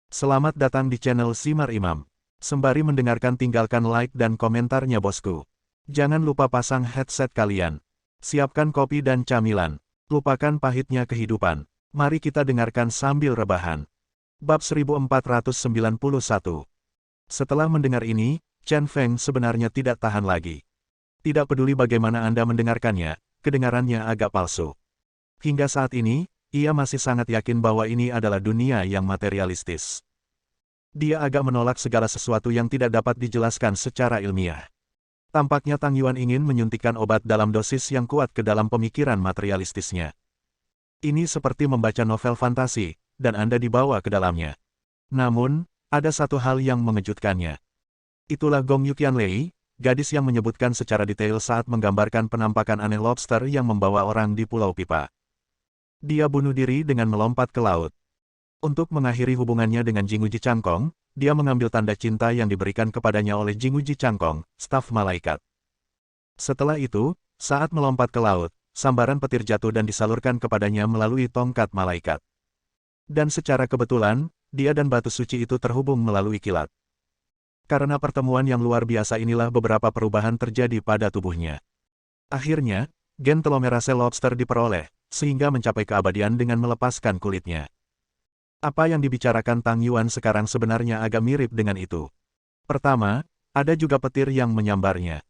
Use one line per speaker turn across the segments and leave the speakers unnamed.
Selamat datang di channel Simar Imam. Sembari mendengarkan tinggalkan like dan komentarnya bosku. Jangan lupa pasang headset kalian. Siapkan kopi dan camilan. Lupakan pahitnya kehidupan. Mari kita dengarkan sambil rebahan. Bab 1491. Setelah mendengar ini, Chen Feng sebenarnya tidak tahan lagi. Tidak peduli bagaimana Anda mendengarkannya, kedengarannya agak palsu. Hingga saat ini, ia masih sangat yakin bahwa ini adalah dunia yang materialistis. Dia agak menolak segala sesuatu yang tidak dapat dijelaskan secara ilmiah. Tampaknya Tang Yuan ingin menyuntikkan obat dalam dosis yang kuat ke dalam pemikiran materialistisnya. Ini seperti membaca novel fantasi, dan Anda dibawa ke dalamnya. Namun, ada satu hal yang mengejutkannya. Itulah Gong Yuqianlei, gadis yang menyebutkan secara detail saat menggambarkan penampakan aneh lobster yang membawa orang di Pulau Pipa. Dia bunuh diri dengan melompat ke laut. Untuk mengakhiri hubungannya dengan Jinguji Changkong, dia mengambil tanda cinta yang diberikan kepadanya oleh Jinguji Changkong, staf malaikat. Setelah itu, saat melompat ke laut, sambaran petir jatuh dan disalurkan kepadanya melalui tongkat malaikat. Dan secara kebetulan, dia dan batu suci itu terhubung melalui kilat. Karena pertemuan yang luar biasa inilah beberapa perubahan terjadi pada tubuhnya. Akhirnya, gen telomerase lobster diperoleh, sehingga mencapai keabadian dengan melepaskan kulitnya. Apa yang dibicarakan Tang Yuan sekarang sebenarnya agak mirip dengan itu. Pertama, ada juga petir yang menyambarnya.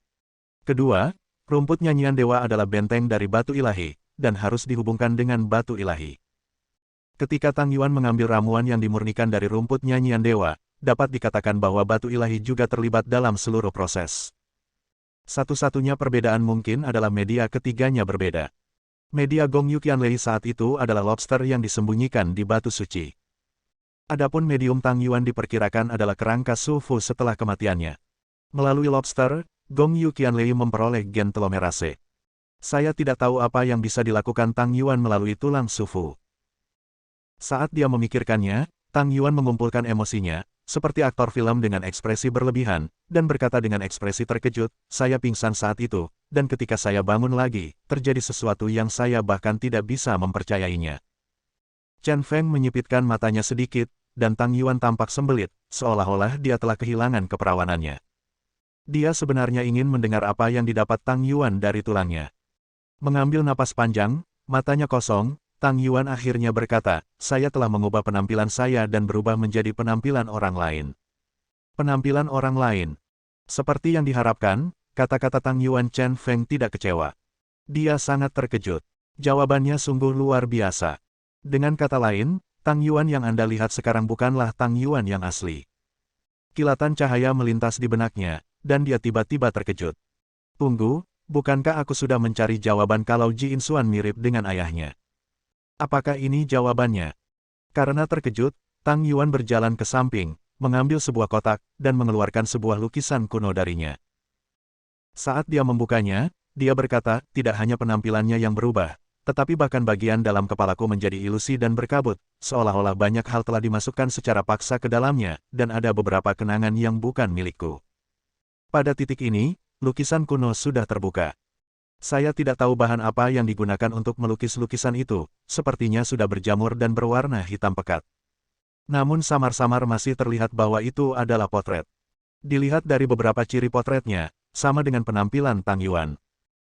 Kedua, rumput nyanyian dewa adalah benteng dari batu ilahi, dan harus dihubungkan dengan batu ilahi. Ketika Tang Yuan mengambil ramuan yang dimurnikan dari rumput nyanyian dewa, dapat dikatakan bahwa batu ilahi juga terlibat dalam seluruh proses. Satu-satunya perbedaan mungkin adalah media ketiganya berbeda. Media Gong Yuqianlei saat itu adalah lobster yang disembunyikan di batu suci. Adapun medium Tang Yuan diperkirakan adalah kerangka Su Fu setelah kematiannya. Melalui lobster, Gong Yuqianlei memperoleh gen telomerase. Saya tidak tahu apa yang bisa dilakukan Tang Yuan melalui tulang Su Fu. Saat dia memikirkannya, Tang Yuan mengumpulkan emosinya, seperti aktor film dengan ekspresi berlebihan, dan berkata dengan ekspresi terkejut, "Saya pingsan saat itu, dan ketika saya bangun lagi, terjadi sesuatu yang saya bahkan tidak bisa mempercayainya." Chen Feng menyipitkan matanya sedikit, dan Tang Yuan tampak sembelit, seolah-olah dia telah kehilangan keperawanannya. Dia sebenarnya ingin mendengar apa yang didapat Tang Yuan dari tulangnya. Mengambil napas panjang, matanya kosong, Tang Yuan akhirnya berkata, "Saya telah mengubah penampilan saya dan berubah menjadi penampilan orang lain." Penampilan orang lain. Seperti yang diharapkan, kata-kata Tang Yuan Chen Feng tidak kecewa. Dia sangat terkejut. Jawabannya sungguh luar biasa. Dengan kata lain, Tang Yuan yang Anda lihat sekarang bukanlah Tang Yuan yang asli. Kilatan cahaya melintas di benaknya, dan dia tiba-tiba terkejut. "Tunggu, bukankah aku sudah mencari jawaban kalau Ji Insuan mirip dengan ayahnya? Apakah ini jawabannya?" Karena terkejut, Tang Yuan berjalan ke samping, mengambil sebuah kotak, dan mengeluarkan sebuah lukisan kuno darinya. Saat dia membukanya, dia berkata, "Tidak hanya penampilannya yang berubah, tetapi bahkan bagian dalam kepalaku menjadi ilusi dan berkabut, seolah-olah banyak hal telah dimasukkan secara paksa ke dalamnya, dan ada beberapa kenangan yang bukan milikku." Pada titik ini, lukisan kuno sudah terbuka. Saya tidak tahu bahan apa yang digunakan untuk melukis lukisan itu, sepertinya sudah berjamur dan berwarna hitam pekat. Namun samar-samar masih terlihat bahwa itu adalah potret. Dilihat dari beberapa ciri potretnya, sama dengan penampilan Tang Yuan.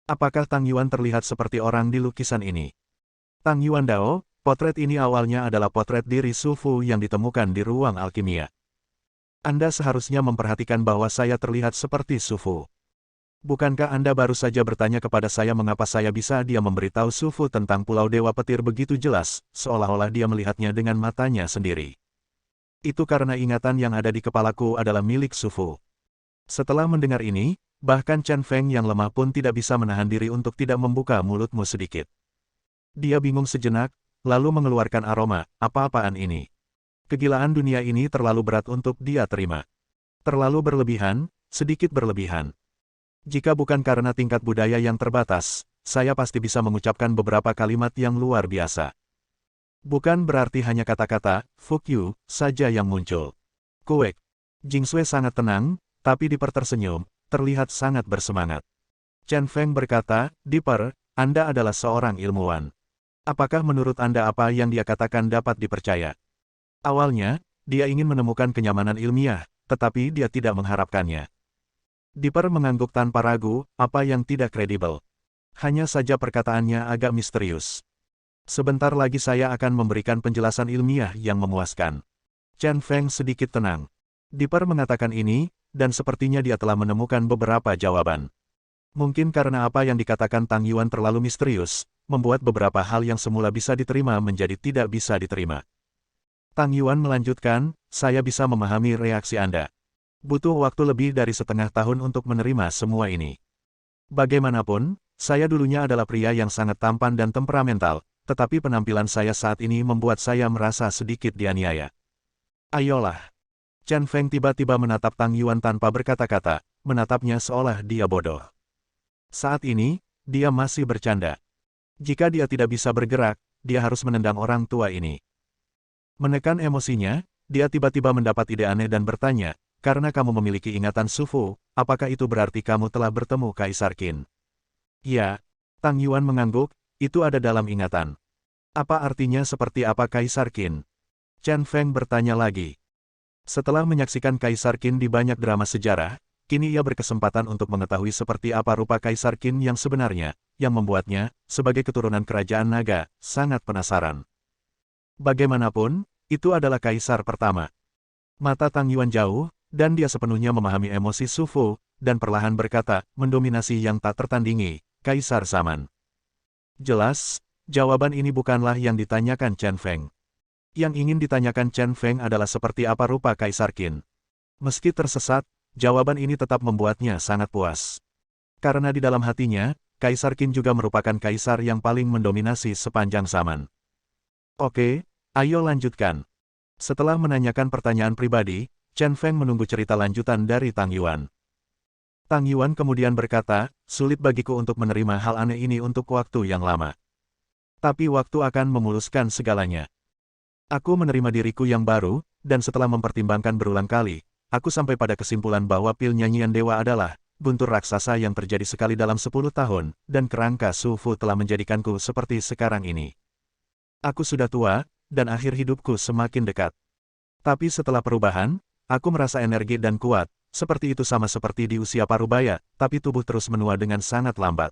Apakah Tang Yuan terlihat seperti orang di lukisan ini? Tang Yuan Dao, potret ini awalnya adalah potret diri Su Fu yang ditemukan di ruang alkimia. Anda seharusnya memperhatikan bahwa saya terlihat seperti Su Fu. Bukankah Anda baru saja bertanya kepada saya mengapa saya bisa dia memberitahu Su Fu tentang Pulau Dewa Petir begitu jelas, seolah-olah dia melihatnya dengan matanya sendiri. Itu karena ingatan yang ada di kepalaku adalah milik Su Fu. Setelah mendengar ini, bahkan Chen Feng yang lemah pun tidak bisa menahan diri untuk tidak membuka mulutmu sedikit. Dia bingung sejenak, lalu mengeluarkan aroma, "Apa-apaan ini? Kegilaan dunia ini terlalu berat untuk dia terima. Terlalu berlebihan, sedikit berlebihan. Jika bukan karena tingkat budaya yang terbatas, saya pasti bisa mengucapkan beberapa kalimat yang luar biasa." Bukan berarti hanya kata-kata, "fuck you," saja yang muncul. Kuek. Jingsui sangat tenang, tapi Dipper tersenyum, terlihat sangat bersemangat. Chen Feng berkata, "Dipper, Anda adalah seorang ilmuwan. Apakah menurut Anda apa yang dia katakan dapat dipercaya?" Awalnya, dia ingin menemukan kenyamanan ilmiah, tetapi dia tidak mengharapkannya. Dipper mengangguk tanpa ragu, apa yang tidak kredibel. Hanya saja perkataannya agak misterius. Sebentar lagi saya akan memberikan penjelasan ilmiah yang memuaskan. Chen Feng sedikit tenang. Dipper mengatakan ini, dan sepertinya dia telah menemukan beberapa jawaban. Mungkin karena apa yang dikatakan Tang Yuan terlalu misterius, membuat beberapa hal yang semula bisa diterima menjadi tidak bisa diterima. Tang Yuan melanjutkan, saya bisa memahami reaksi Anda. Butuh waktu lebih dari setengah tahun untuk menerima semua ini. Bagaimanapun, saya dulunya adalah pria yang sangat tampan dan temperamental, tetapi penampilan saya saat ini membuat saya merasa sedikit dianiaya. Ayolah. Chen Feng tiba-tiba menatap Tang Yuan tanpa berkata-kata, menatapnya seolah dia bodoh. Saat ini, dia masih bercanda. Jika dia tidak bisa bergerak, dia harus menendang orang tua ini. Menekan emosinya, dia tiba-tiba mendapat ide aneh dan bertanya, karena kamu memiliki ingatan Sufu, apakah itu berarti kamu telah bertemu Kaisar Qin? Ya, Tang Yuan mengangguk, itu ada dalam ingatan. Apa artinya seperti apa Kaisar Qin? Chen Feng bertanya lagi. Setelah menyaksikan Kaisar Qin di banyak drama sejarah, kini ia berkesempatan untuk mengetahui seperti apa rupa Kaisar Qin yang sebenarnya, yang membuatnya, sebagai keturunan kerajaan naga, sangat penasaran. Bagaimanapun, itu adalah Kaisar pertama. Mata Tang Yuan jauh, dan dia sepenuhnya memahami emosi Sufu, dan perlahan berkata, mendominasi yang tak tertandingi, Kaisar Zaman. Jelas, jawaban ini bukanlah yang ditanyakan Chen Feng. Yang ingin ditanyakan Chen Feng adalah seperti apa rupa Kaisar Qin. Meski tersesat, jawaban ini tetap membuatnya sangat puas. Karena di dalam hatinya, Kaisar Qin juga merupakan kaisar yang paling mendominasi sepanjang zaman. Oke, ayo lanjutkan. Setelah menanyakan pertanyaan pribadi, Chen Feng menunggu cerita lanjutan dari Tang Yuan. Tang Yuan kemudian berkata, sulit bagiku untuk menerima hal aneh ini untuk waktu yang lama. Tapi waktu akan memuluskan segalanya. Aku menerima diriku yang baru, dan setelah mempertimbangkan berulang kali, aku sampai pada kesimpulan bahwa pil nyanyian dewa adalah guntur raksasa yang terjadi sekali dalam 10 tahun, dan kerangka Sufu telah menjadikanku seperti sekarang ini. Aku sudah tua, dan akhir hidupku semakin dekat. Tapi setelah perubahan, aku merasa energi dan kuat, seperti itu sama seperti di usia parubaya, tapi tubuh terus menua dengan sangat lambat.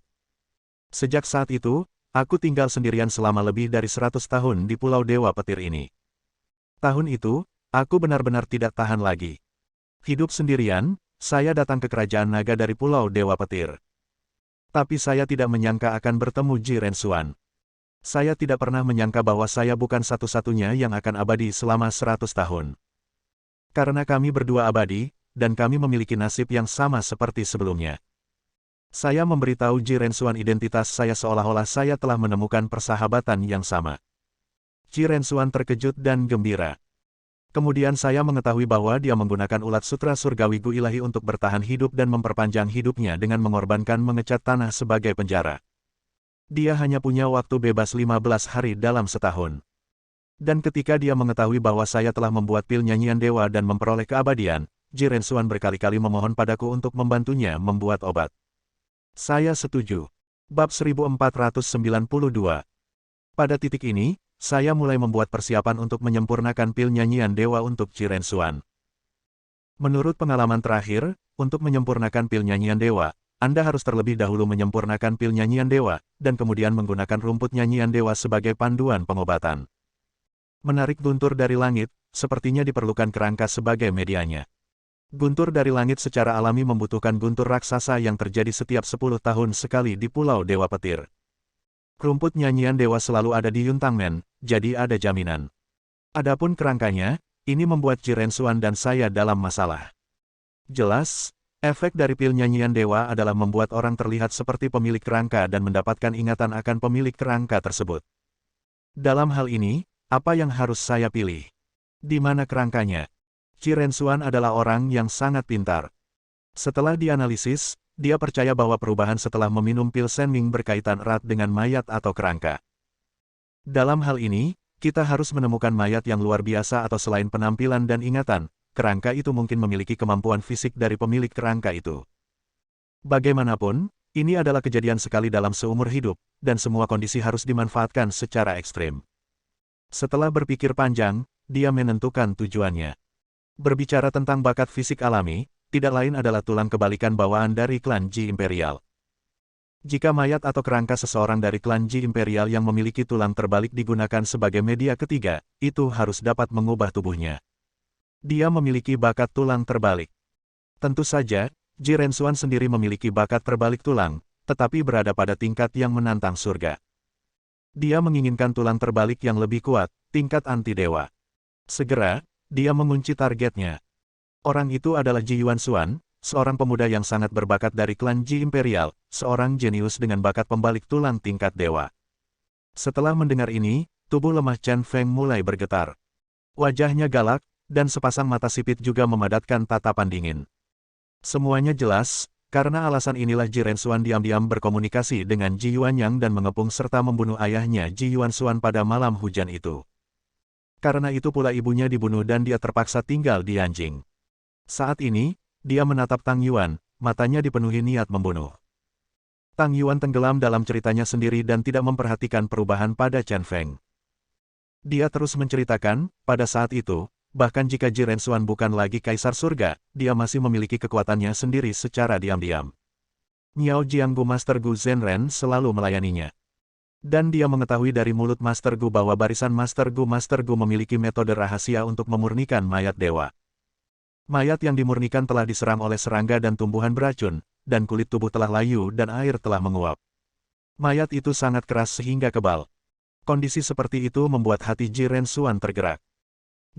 Sejak saat itu, aku tinggal sendirian selama lebih dari 100 tahun di Pulau Dewa Petir ini. Tahun itu, aku benar-benar tidak tahan lagi. Hidup sendirian, saya datang ke kerajaan naga dari Pulau Dewa Petir. Tapi saya tidak menyangka akan bertemu Ji Rensuan. Saya tidak pernah menyangka bahwa saya bukan satu-satunya yang akan abadi selama 100 tahun. Karena kami berdua abadi, dan kami memiliki nasib yang sama seperti sebelumnya. Saya memberitahu Ji Rensuan identitas saya seolah-olah saya telah menemukan persahabatan yang sama. Ji Rensuan terkejut dan gembira. Kemudian saya mengetahui bahwa dia menggunakan ulat sutra surgawi Gu Ilahi untuk bertahan hidup dan memperpanjang hidupnya dengan mengorbankan mengecat tanah sebagai penjara. Dia hanya punya waktu bebas 15 hari dalam setahun. Dan ketika dia mengetahui bahwa saya telah membuat pil nyanyian dewa dan memperoleh keabadian, Ji Rensuan berkali-kali memohon padaku untuk membantunya membuat obat. Saya setuju. Bab 1492. Pada titik ini, saya mulai membuat persiapan untuk menyempurnakan pil nyanyian dewa untuk Ji Rensuan. Menurut pengalaman terakhir, untuk menyempurnakan pil nyanyian dewa, Anda harus terlebih dahulu menyempurnakan pil nyanyian dewa, dan kemudian menggunakan rumput nyanyian dewa sebagai panduan pengobatan. Menarik guntur dari langit, sepertinya diperlukan kerangka sebagai medianya. Guntur dari langit secara alami membutuhkan guntur raksasa yang terjadi setiap 10 tahun sekali di Pulau Dewa Petir. Rumput nyanyian dewa selalu ada di Yuntangmen, jadi ada jaminan. Adapun kerangkanya, ini membuat Ji Rensuan dan saya dalam masalah. Jelas, efek dari pil nyanyian dewa adalah membuat orang terlihat seperti pemilik kerangka dan mendapatkan ingatan akan pemilik kerangka tersebut. Dalam hal ini, apa yang harus saya pilih? Di mana kerangkanya? Ji Rensuan adalah orang yang sangat pintar. Setelah dianalisis, dia percaya bahwa perubahan setelah meminum pil Senming berkaitan erat dengan mayat atau kerangka. Dalam hal ini, kita harus menemukan mayat yang luar biasa atau selain penampilan dan ingatan, kerangka itu mungkin memiliki kemampuan fisik dari pemilik kerangka itu. Bagaimanapun, ini adalah kejadian sekali dalam seumur hidup, dan semua kondisi harus dimanfaatkan secara ekstrim. Setelah berpikir panjang, dia menentukan tujuannya. Berbicara tentang bakat fisik alami, tidak lain adalah tulang kebalikan bawaan dari klan Ji Imperial. Jika mayat atau kerangka seseorang dari klan Ji Imperial yang memiliki tulang terbalik digunakan sebagai media ketiga, itu harus dapat mengubah tubuhnya. Dia memiliki bakat tulang terbalik. Tentu saja, Ji Rensuan sendiri memiliki bakat terbalik tulang, tetapi berada pada tingkat yang menantang surga. Dia menginginkan tulang terbalik yang lebih kuat, tingkat anti-dewa. Segera, dia mengunci targetnya. Orang itu adalah Ji Yuanxuan, seorang pemuda yang sangat berbakat dari klan Ji Imperial, seorang jenius dengan bakat pembalik tulang tingkat dewa. Setelah mendengar ini, tubuh lemah Chen Feng mulai bergetar. Wajahnya galak, dan sepasang mata sipit juga memadatkan tatapan dingin. Semuanya jelas, karena alasan inilah Ji Rensuan diam-diam berkomunikasi dengan Ji Yuanyang dan mengepung serta membunuh ayahnya Ji Yuanxuan pada malam hujan itu. Karena itu pula ibunya dibunuh dan dia terpaksa tinggal di Yanjing. Saat ini, dia menatap Tang Yuan, matanya dipenuhi niat membunuh. Tang Yuan tenggelam dalam ceritanya sendiri dan tidak memperhatikan perubahan pada Chen Feng. Dia terus menceritakan, pada saat itu, bahkan jika Ji Rensuan bukan lagi kaisar surga, dia masih memiliki kekuatannya sendiri secara diam-diam. Miao Jianggu Master Gu Zhenren selalu melayaninya. Dan dia mengetahui dari mulut Master Gu bahwa barisan Master Gu memiliki metode rahasia untuk memurnikan mayat dewa. Mayat yang dimurnikan telah diserang oleh serangga dan tumbuhan beracun, dan kulit tubuh telah layu dan air telah menguap. Mayat itu sangat keras sehingga kebal. Kondisi seperti itu membuat hati Ji Rensuan tergerak.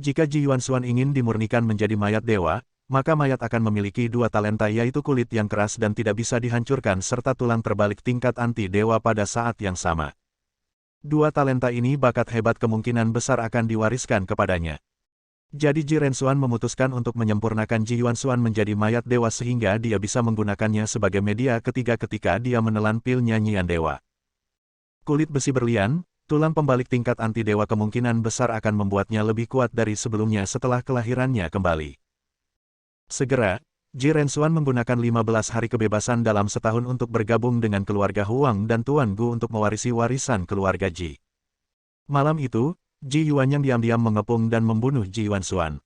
Jika Ji Yuanxuan ingin dimurnikan menjadi mayat dewa, maka mayat akan memiliki dua talenta yaitu kulit yang keras dan tidak bisa dihancurkan serta tulang terbalik tingkat anti-dewa pada saat yang sama. Dua talenta ini bakat hebat kemungkinan besar akan diwariskan kepadanya. Jadi Ji Rensuan memutuskan untuk menyempurnakan Ji Yuanxuan menjadi mayat dewa sehingga dia bisa menggunakannya sebagai media ketiga ketika dia menelan pil nyanyian dewa. Kulit besi berlian, tulang pembalik tingkat anti-dewa kemungkinan besar akan membuatnya lebih kuat dari sebelumnya setelah kelahirannya kembali. Segera, Ji Rensuan menggunakan 15 hari kebebasan dalam setahun untuk bergabung dengan keluarga Huang dan Tuan Gu untuk mewarisi warisan keluarga Ji. Malam itu, Ji Yuanyang diam-diam mengepung dan membunuh Ji Yuanxuan.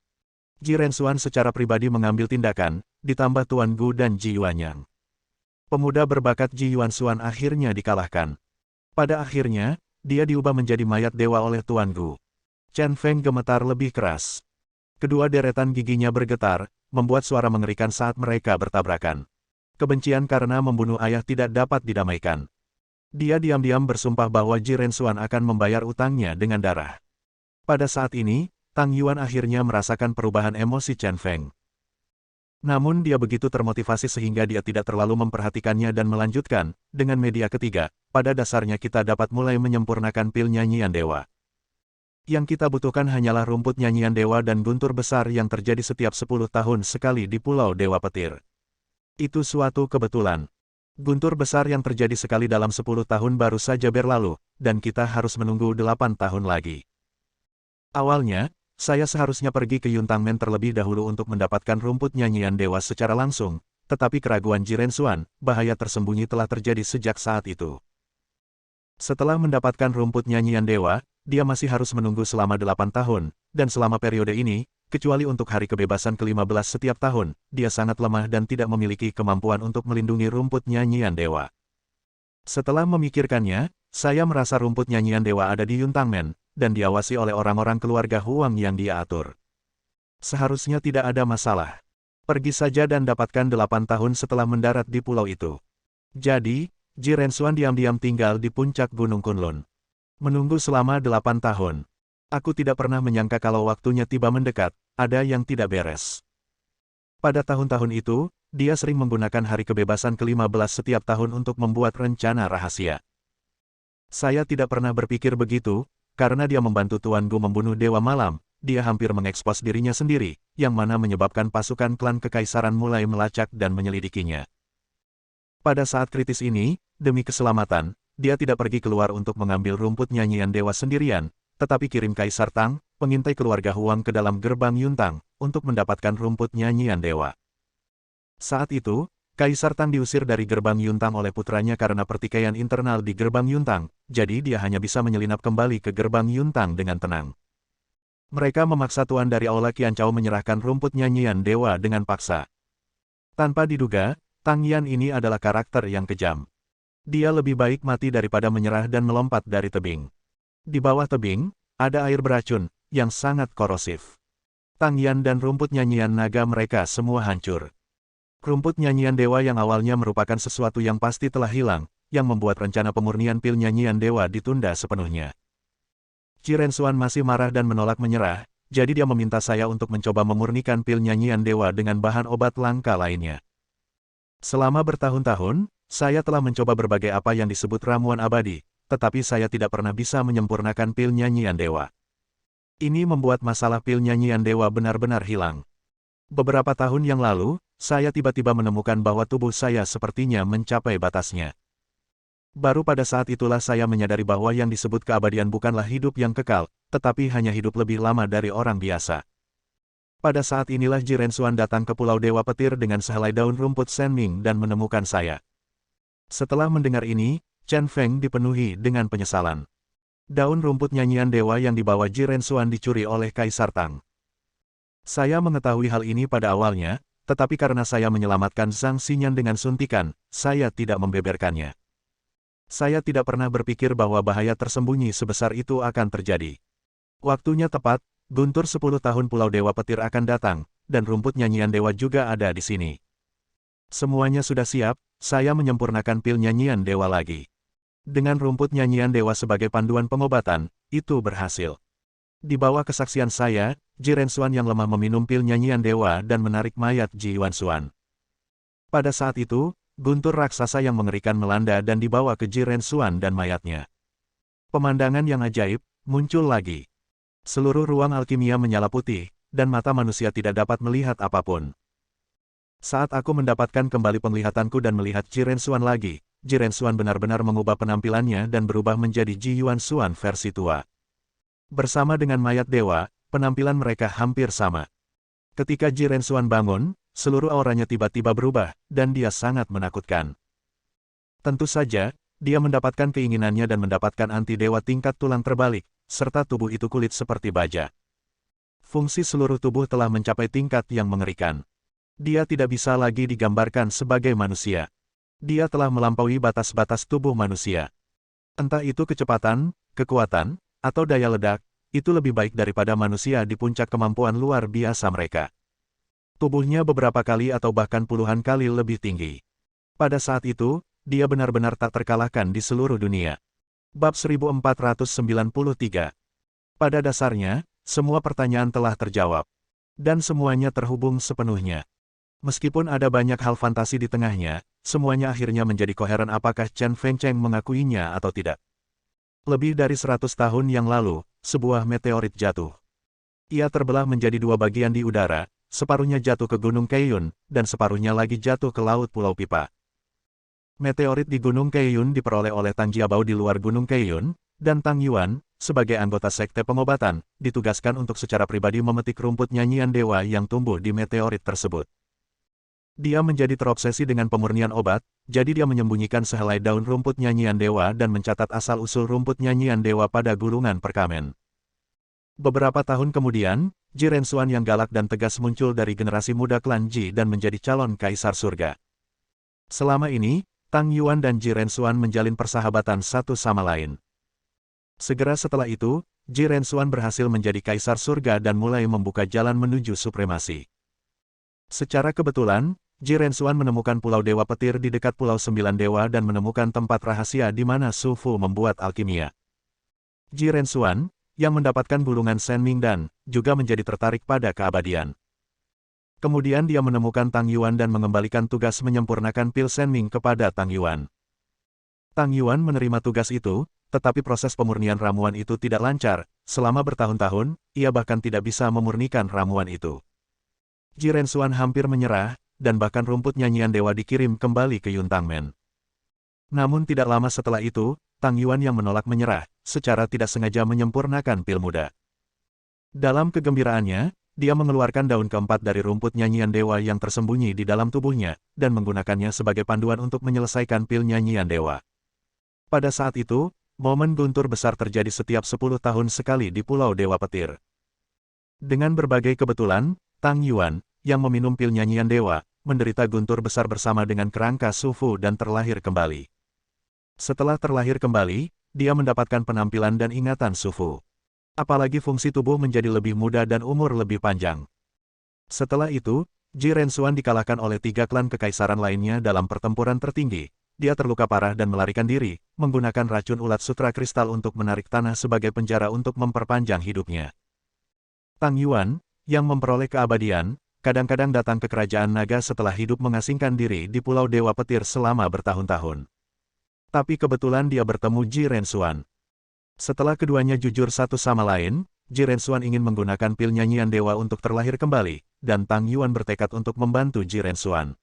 Ji Rensuan secara pribadi mengambil tindakan, ditambah Tuan Gu dan Ji Yuanyang. Pemuda berbakat Ji Yuanxuan akhirnya dikalahkan. Pada akhirnya, dia diubah menjadi mayat dewa oleh Tuan Gu. Chen Feng gemetar lebih keras. Kedua deretan giginya bergetar, membuat suara mengerikan saat mereka bertabrakan. Kebencian karena membunuh ayah tidak dapat didamaikan. Dia diam-diam bersumpah bahwa Ji Rensuan akan membayar utangnya dengan darah. Pada saat ini, Tang Yuan akhirnya merasakan perubahan emosi Chen Feng. Namun dia begitu termotivasi sehingga dia tidak terlalu memperhatikannya dan melanjutkan, dengan media ketiga, pada dasarnya kita dapat mulai menyempurnakan pil nyanyian dewa. Yang kita butuhkan hanyalah rumput nyanyian dewa dan guntur besar yang terjadi setiap 10 tahun sekali di Pulau Dewa Petir. Itu suatu kebetulan. Guntur besar yang terjadi sekali dalam 10 tahun baru saja berlalu, dan kita harus menunggu 8 tahun lagi. Awalnya, saya seharusnya pergi ke Yuntangmen terlebih dahulu untuk mendapatkan rumput nyanyian dewa secara langsung, tetapi keraguan Ji Rensuan, bahaya tersembunyi telah terjadi sejak saat itu. Setelah mendapatkan rumput nyanyian dewa, dia masih harus menunggu selama 8 tahun, dan selama periode ini, kecuali untuk hari kebebasan ke-15 setiap tahun, dia sangat lemah dan tidak memiliki kemampuan untuk melindungi rumput nyanyian dewa. Setelah memikirkannya, saya merasa rumput nyanyian dewa ada di Yuntangmen, dan diawasi oleh orang-orang keluarga Huang yang dia atur. Seharusnya tidak ada masalah. Pergi saja dan dapatkan 8 tahun setelah mendarat di pulau itu. Jadi, Ji Rensuan diam-diam tinggal di puncak Gunung Kunlun. Menunggu selama 8 tahun. Aku tidak pernah menyangka kalau waktunya tiba mendekat, ada yang tidak beres. Pada tahun-tahun itu, dia sering menggunakan hari kebebasan ke-15 setiap tahun untuk membuat rencana rahasia. Saya tidak pernah berpikir begitu, karena dia membantu Tuan Gu membunuh Dewa Malam, dia hampir mengekspos dirinya sendiri, yang mana menyebabkan pasukan klan kekaisaran mulai melacak dan menyelidikinya. Pada saat kritis ini, demi keselamatan, dia tidak pergi keluar untuk mengambil rumput nyanyian dewa sendirian, tetapi kirim Kaisar Tang, pengintai keluarga Huang ke dalam gerbang Yuntang, untuk mendapatkan rumput nyanyian dewa. Saat itu, Kaisar Tang diusir dari gerbang Yuntang oleh putranya karena pertikaian internal di gerbang Yuntang, jadi dia hanya bisa menyelinap kembali ke gerbang Yuntang dengan tenang. Mereka memaksa tuan dari Aula Qianchao menyerahkan rumput nyanyian dewa dengan paksa. Tanpa diduga, Tang Yan ini adalah karakter yang kejam. Dia lebih baik mati daripada menyerah dan melompat dari tebing. Di bawah tebing, ada air beracun, yang sangat korosif. Tang Yan dan rumput nyanyian naga mereka semua hancur. Rumput nyanyian dewa yang awalnya merupakan sesuatu yang pasti telah hilang, yang membuat rencana pemurnian pil nyanyian dewa ditunda sepenuhnya. Ji Rensuan masih marah dan menolak menyerah, jadi dia meminta saya untuk mencoba memurnikan pil nyanyian dewa dengan bahan obat langka lainnya. Selama bertahun-tahun, saya telah mencoba berbagai apa yang disebut ramuan abadi, tetapi saya tidak pernah bisa menyempurnakan pil nyanyian dewa. Ini membuat masalah pil nyanyian dewa benar-benar hilang. Beberapa tahun yang lalu, saya tiba-tiba menemukan bahwa tubuh saya sepertinya mencapai batasnya. Baru pada saat itulah saya menyadari bahwa yang disebut keabadian bukanlah hidup yang kekal, tetapi hanya hidup lebih lama dari orang biasa. Pada saat inilah Ji Rensuan datang ke Pulau Dewa Petir dengan sehelai daun rumput Senming dan menemukan saya. Setelah mendengar ini, Chen Feng dipenuhi dengan penyesalan. Daun rumput nyanyian dewa yang dibawa Ji Rensuan dicuri oleh Kaisar Tang. Saya mengetahui hal ini pada awalnya, tetapi karena saya menyelamatkan Zhang Xinyan dengan suntikan, saya tidak membeberkannya. Saya tidak pernah berpikir bahwa bahaya tersembunyi sebesar itu akan terjadi. Waktunya tepat, guntur 10 tahun Pulau Dewa Petir akan datang, dan rumput nyanyian dewa juga ada di sini. Semuanya sudah siap, saya menyempurnakan pil nyanyian dewa lagi. Dengan rumput nyanyian dewa sebagai panduan pengobatan, itu berhasil. Di bawah kesaksian saya, Ji Rensuan yang lemah meminum pil nyanyian dewa dan menarik mayat Ji Yuanxuan. Pada saat itu, guntur raksasa yang mengerikan melanda dan dibawa ke Ji Rensuan dan mayatnya. Pemandangan yang ajaib muncul lagi. Seluruh ruang alkimia menyala putih, dan mata manusia tidak dapat melihat apapun. Saat aku mendapatkan kembali penglihatanku dan melihat Ji Rensuan lagi, Ji Rensuan benar-benar mengubah penampilannya dan berubah menjadi Ji Yuanxuan versi tua. Bersama dengan mayat dewa, penampilan mereka hampir sama. Ketika Ji Rensuan bangun, seluruh auranya tiba-tiba berubah, dan dia sangat menakutkan. Tentu saja, dia mendapatkan keinginannya dan mendapatkan anti-dewa tingkat tulang terbalik, serta tubuh itu kulit seperti baja. Fungsi seluruh tubuh telah mencapai tingkat yang mengerikan. Dia tidak bisa lagi digambarkan sebagai manusia. Dia telah melampaui batas-batas tubuh manusia. Entah itu kecepatan, kekuatan, atau daya ledak, itu lebih baik daripada manusia di puncak kemampuan luar biasa mereka. Tubuhnya beberapa kali atau bahkan puluhan kali lebih tinggi. Pada saat itu, dia benar-benar tak terkalahkan di seluruh dunia. Bab 1493. Pada dasarnya, semua pertanyaan telah terjawab. Dan semuanya terhubung sepenuhnya. Meskipun ada banyak hal fantasi di tengahnya, semuanya akhirnya menjadi koheren apakah Chen Fengcheng mengakuinya atau tidak. Lebih dari 100 tahun yang lalu, sebuah meteorit jatuh. Ia terbelah menjadi dua bagian di udara, separuhnya jatuh ke Gunung Keiyun, dan separuhnya lagi jatuh ke Laut Pulau Pipa. Meteorit di Gunung Keiyun diperoleh oleh Tang Jiabao di luar Gunung Keiyun, dan Tang Yuan, sebagai anggota sekte pengobatan, ditugaskan untuk secara pribadi memetik rumput nyanyian dewa yang tumbuh di meteorit tersebut. Dia menjadi terobsesi dengan pemurnian obat, jadi dia menyembunyikan sehelai daun rumput nyanyian dewa dan mencatat asal-usul rumput nyanyian dewa pada gulungan perkamen. Beberapa tahun kemudian, Ji Rensuan yang galak dan tegas muncul dari generasi muda klan Ji dan menjadi calon kaisar surga. Selama ini, Tang Yuan dan Ji Rensuan menjalin persahabatan satu sama lain. Segera setelah itu, Ji Rensuan berhasil menjadi kaisar surga dan mulai membuka jalan menuju supremasi. Secara kebetulan, Ji Rensuan menemukan Pulau Dewa Petir di dekat Pulau Sembilan Dewa dan menemukan tempat rahasia di mana Su Fu membuat alkimia. Ji Rensuan, yang mendapatkan gulungan Senming dan juga menjadi tertarik pada keabadian. Kemudian dia menemukan Tang Yuan dan mengembalikan tugas menyempurnakan pil Senming kepada Tang Yuan. Tang Yuan menerima tugas itu, tetapi proses pemurnian ramuan itu tidak lancar. Selama bertahun-tahun, ia bahkan tidak bisa memurnikan ramuan itu. Ji Rensuan hampir menyerah, dan bahkan rumput nyanyian dewa dikirim kembali ke Yuntangmen. Namun tidak lama setelah itu, Tang Yuan yang menolak menyerah, secara tidak sengaja menyempurnakan pil muda. Dalam kegembiraannya, dia mengeluarkan daun keempat dari rumput nyanyian dewa yang tersembunyi di dalam tubuhnya, dan menggunakannya sebagai panduan untuk menyelesaikan pil nyanyian dewa. Pada saat itu, momen guntur besar terjadi setiap 10 tahun sekali di Pulau Dewa Petir. Dengan berbagai kebetulan, Tang Yuan, yang meminum pil nyanyian dewa, menderita guntur besar bersama dengan kerangka Su Fu dan terlahir kembali. Setelah terlahir kembali, dia mendapatkan penampilan dan ingatan Su Fu. Apalagi fungsi tubuh menjadi lebih muda dan umur lebih panjang. Setelah itu, Ji Rensuan dikalahkan oleh 3 klan kekaisaran lainnya dalam pertempuran tertinggi. Dia terluka parah dan melarikan diri, menggunakan racun ulat sutra kristal untuk menarik tanah sebagai penjara untuk memperpanjang hidupnya. Tang Yuan, yang memperoleh keabadian, kadang-kadang datang ke kerajaan naga setelah hidup mengasingkan diri di Pulau Dewa Petir selama bertahun-tahun. Tapi kebetulan dia bertemu Ji Rensuan. Setelah keduanya jujur satu sama lain, Ji Rensuan ingin menggunakan pil nyanyian dewa untuk terlahir kembali, dan Tang Yuan bertekad untuk membantu Ji Rensuan.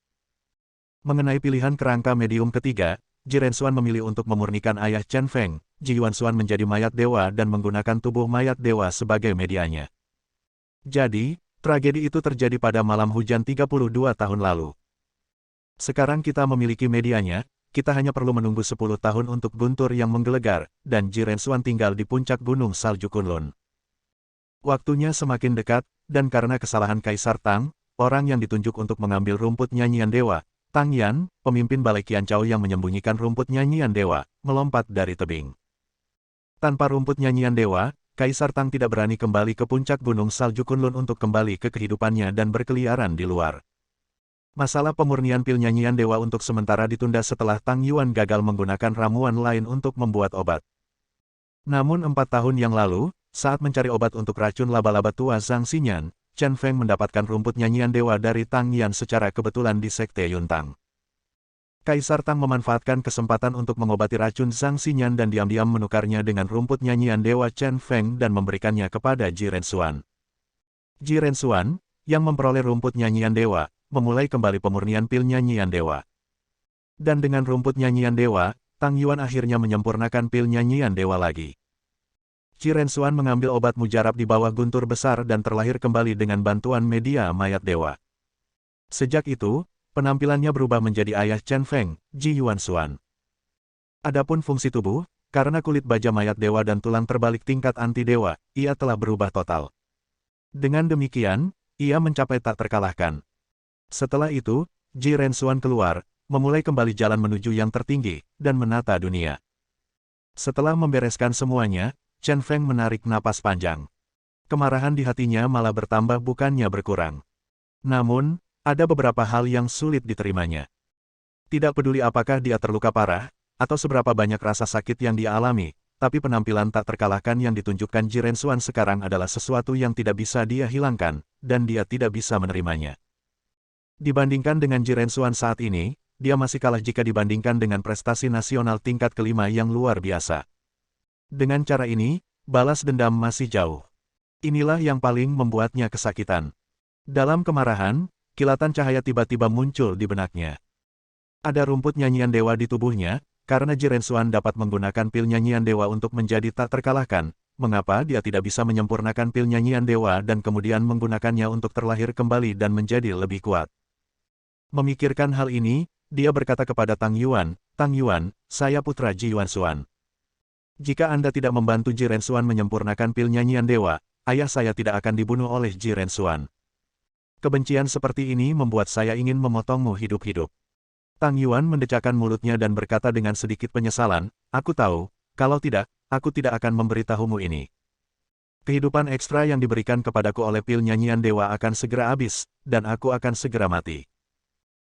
Mengenai pilihan kerangka medium ketiga, Ji Rensuan memilih untuk memurnikan ayah Chen Feng, Ji Yuansuan menjadi mayat dewa dan menggunakan tubuh mayat dewa sebagai medianya. Jadi, tragedi itu terjadi pada malam hujan 32 tahun lalu. Sekarang kita memiliki medianya, kita hanya perlu menunggu 10 tahun untuk guntur yang menggelegar, dan Ji Rensuan tinggal di puncak gunung salju Kunlun. Waktunya semakin dekat, dan karena kesalahan Kaisar Tang, orang yang ditunjuk untuk mengambil rumput nyanyian dewa, Tang Yan, pemimpin Balai Qianzhou yang menyembunyikan rumput nyanyian dewa, melompat dari tebing. Tanpa rumput nyanyian dewa, Kaisar Tang tidak berani kembali ke puncak gunung salju Kunlun untuk kembali ke kehidupannya dan berkeliaran di luar. Masalah pemurnian pil nyanyian dewa untuk sementara ditunda setelah Tang Yuan gagal menggunakan ramuan lain untuk membuat obat. Namun 4 tahun yang lalu, saat mencari obat untuk racun laba-laba tua Zhang Xinyan, Chen Feng mendapatkan rumput nyanyian dewa dari Tang Yan secara kebetulan di Sekte Yuntang. Kaisar Tang memanfaatkan kesempatan untuk mengobati racun Zhang Xinyan dan diam-diam menukarnya dengan rumput nyanyian dewa Chen Feng dan memberikannya kepada Ji Rensuan. Ji Rensuan, yang memperoleh rumput nyanyian dewa, memulai kembali pemurnian pil nyanyian dewa. Dan dengan rumput nyanyian dewa, Tang Yuan akhirnya menyempurnakan pil nyanyian dewa lagi. Ji Rensuan mengambil obat mujarab di bawah guntur besar dan terlahir kembali dengan bantuan media mayat dewa. Sejak itu, penampilannya berubah menjadi ayah Chen Feng, Ji Yuansuan. Adapun fungsi tubuh, karena kulit baja mayat dewa dan tulang terbalik tingkat anti-dewa, ia telah berubah total. Dengan demikian, ia mencapai tak terkalahkan. Setelah itu, Ji Rensuan keluar, memulai kembali jalan menuju yang tertinggi, dan menata dunia. Setelah membereskan semuanya, Chen Feng menarik napas panjang. Kemarahan di hatinya malah bertambah bukannya berkurang. Namun, ada beberapa hal yang sulit diterimanya. Tidak peduli apakah dia terluka parah, atau seberapa banyak rasa sakit yang dia alami, tapi penampilan tak terkalahkan yang ditunjukkan Ji Rensuan sekarang adalah sesuatu yang tidak bisa dia hilangkan, dan dia tidak bisa menerimanya. Dibandingkan dengan Ji Rensuan saat ini, dia masih kalah jika dibandingkan dengan prestasi nasional tingkat kelima yang luar biasa. Dengan cara ini, balas dendam masih jauh. Inilah yang paling membuatnya kesakitan. Dalam kemarahan, kilatan cahaya tiba-tiba muncul di benaknya. Ada rumput nyanyian dewa di tubuhnya, karena Ji Rensuan dapat menggunakan pil nyanyian dewa untuk menjadi tak terkalahkan. Mengapa dia tidak bisa menyempurnakan pil nyanyian dewa dan kemudian menggunakannya untuk terlahir kembali dan menjadi lebih kuat? Memikirkan hal ini, dia berkata kepada Tang Yuan, saya putra Ji Yuansuan. Jika Anda tidak membantu Ji Rensuan menyempurnakan pil nyanyian dewa, ayah saya tidak akan dibunuh oleh Ji Rensuan. Kebencian seperti ini membuat saya ingin memotongmu hidup-hidup. Tang Yuan mendecakkan mulutnya dan berkata dengan sedikit penyesalan, aku tahu, kalau tidak, aku tidak akan memberitahumu ini. Kehidupan ekstra yang diberikan kepadaku oleh pil nyanyian dewa akan segera habis, dan aku akan segera mati.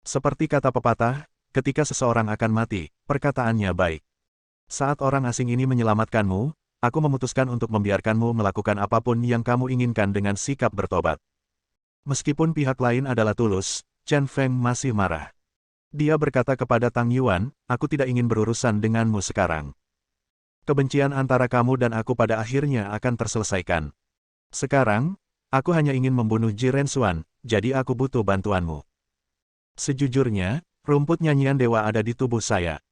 Seperti kata pepatah, ketika seseorang akan mati, perkataannya baik. Saat orang asing ini menyelamatkanmu, aku memutuskan untuk membiarkanmu melakukan apapun yang kamu inginkan dengan sikap bertobat. Meskipun pihak lain adalah tulus, Chen Feng masih marah. Dia berkata kepada Tang Yuan, aku tidak ingin berurusan denganmu sekarang. Kebencian antara kamu dan aku pada akhirnya akan terselesaikan. Sekarang, aku hanya ingin membunuh Ji Rensuan, jadi aku butuh bantuanmu. Sejujurnya, rumput nyanyian dewa ada di tubuh saya.